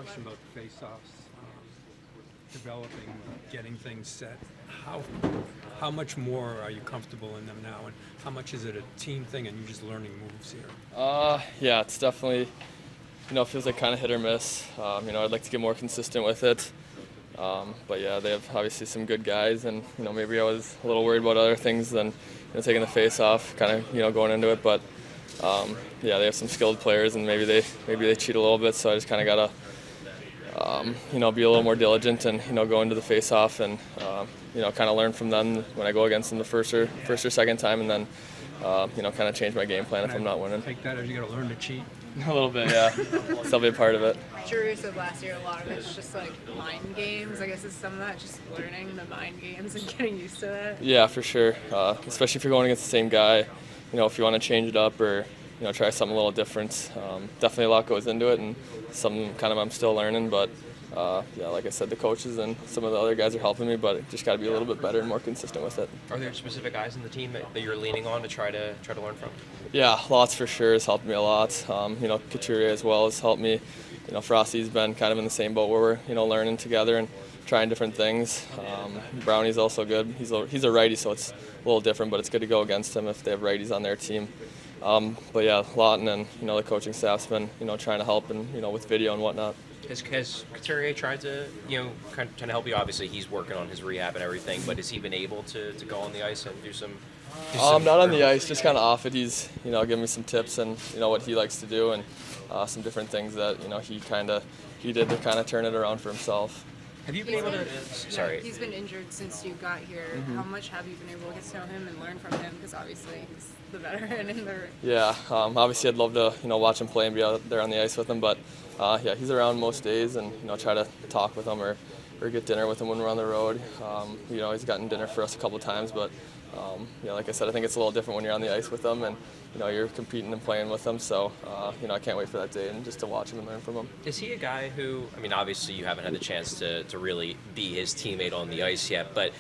question about the face-offs, developing, getting things set. How how much more are you comfortable in them now, and how much is it a team thing and you just learning moves here? Yeah, it's definitely, it feels like kind of hit or miss. I'd like to get more consistent with it. But yeah, they have obviously some good guys, and maybe I was a little worried about other things than taking the face off, kind of going into it. But yeah, they have some skilled players, and maybe they cheat a little bit. So I just kind of gotta be a little more diligent and go into the face off and kind of learn from them when I go against them the first or second time, and then kind of change my game plan if I'm not winning. Take that as you got to learn to cheat. A little bit, yeah. Still be a part of it. Drew said last year a lot of it's just like mind games. I guess it's some of that just learning the mind games and getting used to that. Yeah, for sure. Especially if you're going against the same guy. If you want to change it up or try something a little different. Definitely a lot goes into it, and some kind of I'm still learning. But yeah, like I said, the coaches and some of the other guys are helping me, but just got to be a little bit better and more consistent with it. Are there specific guys in the team that you're leaning on to try to learn from? Yeah, lots for sure has helped me a lot. Couturier as well has helped me. Frosty's been kind of in the same boat where we're learning together and trying different things. Brownie's also good. He's a righty, so it's a little different, but it's good to go against him if they have righties on their team. But yeah, Lawton and the coaching staff's been trying to help and with video and whatnot. Has Couturier tried to kind of help you? Obviously, he's working on his rehab and everything, but has he been able to go on the ice and do some? Not on the ice, just kind of off it. He's giving me some tips and what he likes to do and some different things that he did to kind of turn it around for himself. Have you been able to? Sorry. He's been injured since you got here. Mm-hmm. How much have you been able to get to know him and learn from him? Because obviously he's the veteran in the. Yeah, obviously I'd love to watch him play and be out there on the ice with him, but yeah, he's around most days and try to talk with him or get dinner with him when we're on the road. He's gotten dinner for us a couple of times, but yeah, like I said, I think it's a little different when you're on the ice with them and you're competing and playing with them. So I can't wait for that day and just to watch him and learn from him. Is he a guy who? I mean, obviously you haven't had the chance to really be his teammate on the ice yet, but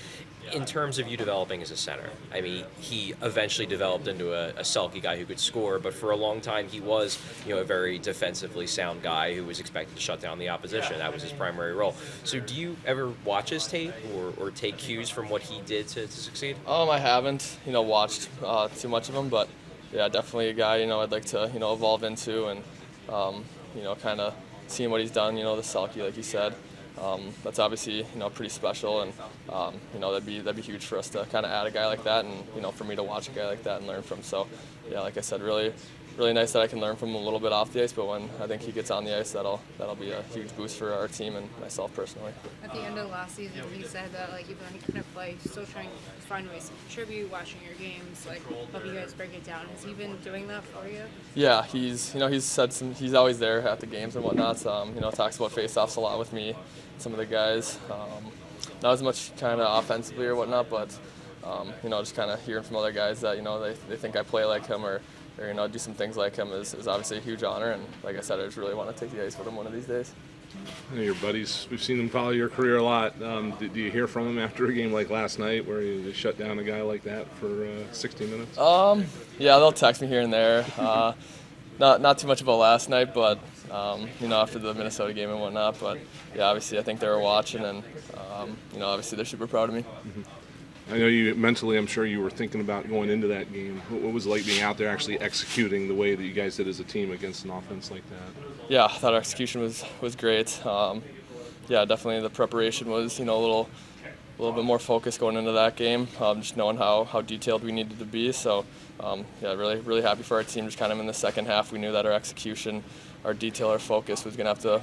in terms of you developing as a center, I mean, he eventually developed into a Selke guy who could score, but for a long time he was, a very defensively sound guy who was expected to shut down the opposition. That was his primary role. So do you ever watch his tape or take cues from what he did to succeed? I haven't, watched too much of him, but yeah, definitely a guy, I'd like to, evolve into and, kind of seeing what he's done, the Selke, like you said. That's obviously pretty special, and that'd be huge for us to kind of add a guy like that, and for me to watch a guy like that and learn from. So yeah, like I said, really nice that I can learn from him a little bit off the ice, but when I think he gets on the ice, that'll be a huge boost for our team and myself personally. At the end of last season, he said that even though he couldn't play, he's still trying to find ways to contribute, watching your games, help you guys break it down. Has he been doing that for you? Yeah, he's said he's always there at the games and whatnot. Talks about face-offs a lot with me, some of the guys. Not as much kind of offensively or whatnot, but just kind of hearing from other guys that they think I play like him or do some things like him is obviously a huge honor. And like I said, I just really want to take the ice with him one of these days. Your buddies, we've seen them follow your career a lot. Do you hear from them after a game like last night where you shut down a guy like that for 60 minutes? Yeah, they'll text me here and there. Not too much about last night, but after the Minnesota game and whatnot. But yeah, obviously I think they were watching, and obviously they're super proud of me. Mm-hmm. I know you mentally, I'm sure you were thinking about going into that game. What was it like being out there actually executing the way that you guys did as a team against an offense like that? Yeah, I thought our execution was great. Yeah, definitely the preparation was a little bit more focused going into that game, just knowing how detailed we needed to be. So yeah, really happy for our team. Just kind of in the second half, we knew that our execution, our detail, our focus was going to have to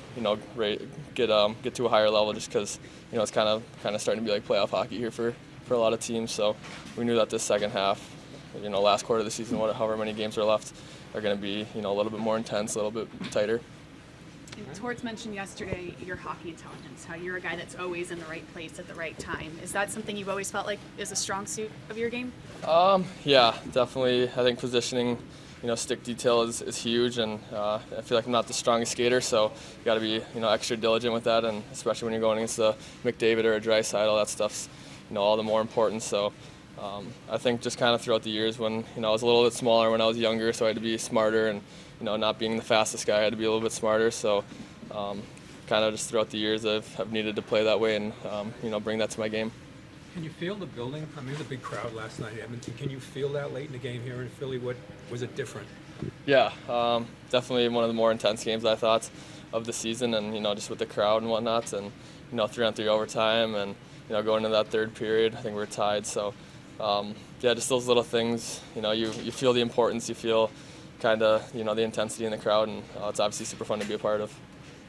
get to a higher level, just because it's kind of starting to be like playoff hockey here for a lot of teams. So we knew that this second half, last quarter of the season, however many games are left, are going to be a little bit more intense, a little bit tighter. Torts mentioned yesterday your hockey intelligence, how you're a guy that's always in the right place at the right time. Is that something you've always felt like is a strong suit of your game? Yeah, definitely. I think positioning, stick detail is huge, and I feel like I'm not the strongest skater, so you got to be extra diligent with that, and especially when you're going against a McDavid or a Draisaitl, that stuff's all the more important. So I think just kind of throughout the years when I was a little bit smaller when I was younger, so I had to be smarter, and not being the fastest guy, I had to be a little bit smarter. So kind of just throughout the years I've needed to play that way and bring that to my game. Can you feel the building? I mean, there's a big crowd last night in Edmonton. Can you feel that late in the game here in Philly? What was it different? Yeah, definitely one of the more intense games I thought of the season, and just with the crowd and whatnot, and 3-on-3 overtime, and going into that third period, I think we were tied. So just those little things. You feel the importance, you feel kind of the intensity in the crowd, and it's obviously super fun to be a part of.